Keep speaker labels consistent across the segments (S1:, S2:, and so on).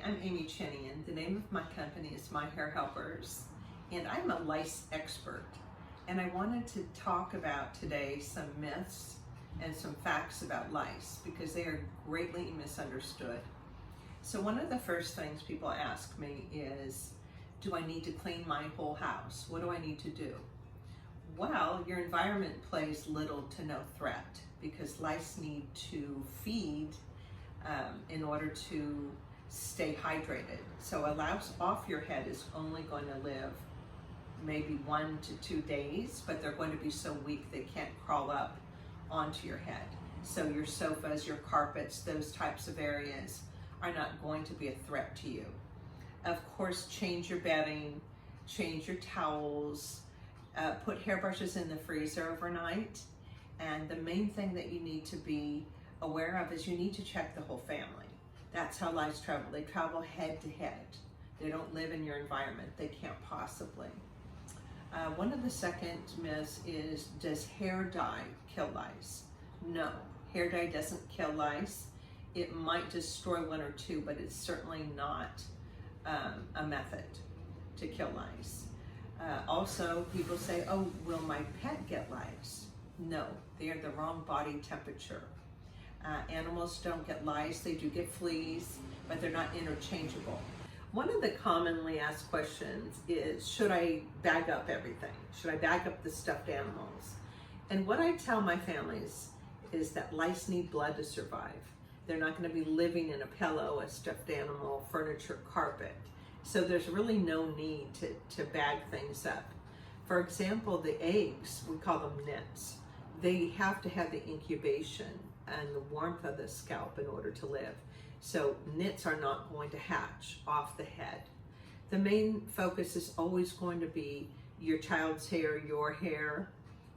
S1: I'm Amy Cheney, and the name of my company is My Hair Helpers, and I'm a lice expert. And I wanted to talk about today some myths and some facts about lice because they are greatly misunderstood. So one of the first things people ask me is, do I need to clean my whole house? What do I need to do? Well, your environment plays little to no threat because lice need to feed in order to stay hydrated. So a louse off your head is only going to live maybe 1 to 2 days, but they're going to be so weak they can't crawl up onto your head. So your sofas, your carpets, those types of areas are not going to be a threat to you. Of course, change your bedding, change your towels, put hairbrushes in the freezer overnight. And the main thing that you need to be aware of is you need to check the whole family. That's how lice travel. They travel head to head. They don't live in your environment. They can't possibly. One of the second myths is, does hair dye kill lice? No, hair dye doesn't kill lice. It might destroy 1 or 2, but it's certainly not a method to kill lice. Also, people say, oh, will my pet get lice? No, they are the wrong body temperature. Animals don't get lice, they do get fleas, but they're not interchangeable. One of the commonly asked questions is, should I bag up everything? Should I bag up the stuffed animals? And what I tell my families is that lice need blood to survive. They're not going to be living in a pillow, a stuffed animal, furniture, carpet. So there's really no need to bag things up. For example, the eggs, we call them nits. They have to have the incubation and the warmth of the scalp in order to live. So nits are not going to hatch off the head. The main focus is always going to be your child's hair, your hair.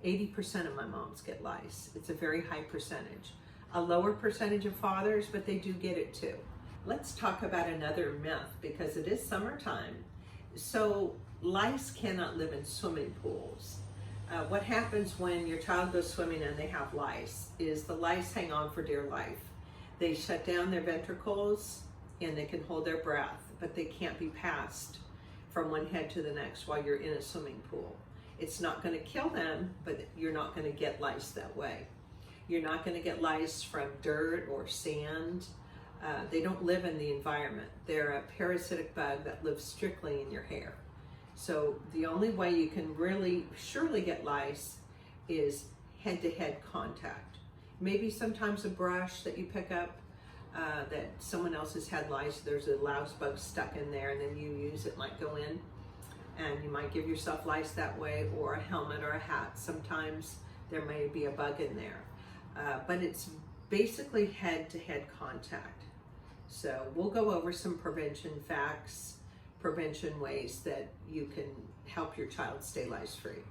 S1: 80% of my moms get lice. It's a very high percentage. A lower percentage of fathers, but they do get it too. Let's talk about another myth because it is summertime. So lice cannot live in swimming pools. What happens when your child goes swimming and they have lice is the lice hang on for dear life. They shut down their ventricles and they can hold their breath, but they can't be passed from one head to the next while you're in a swimming pool. It's not going to kill them, but you're not going to get lice that way. You're not going to get lice from dirt or sand. They don't live in the environment. They're a parasitic bug that lives strictly in your hair. So the only way you can really surely get lice is head-to-head contact. Maybe sometimes a brush that you pick up that someone else has had lice, there's a louse bug stuck in there and then you use it, might go in and you might give yourself lice that way, or a helmet or a hat. Sometimes there may be a bug in there. But it's basically head-to-head contact. So we'll go over some prevention facts, prevention ways that you can help your child stay lice-free.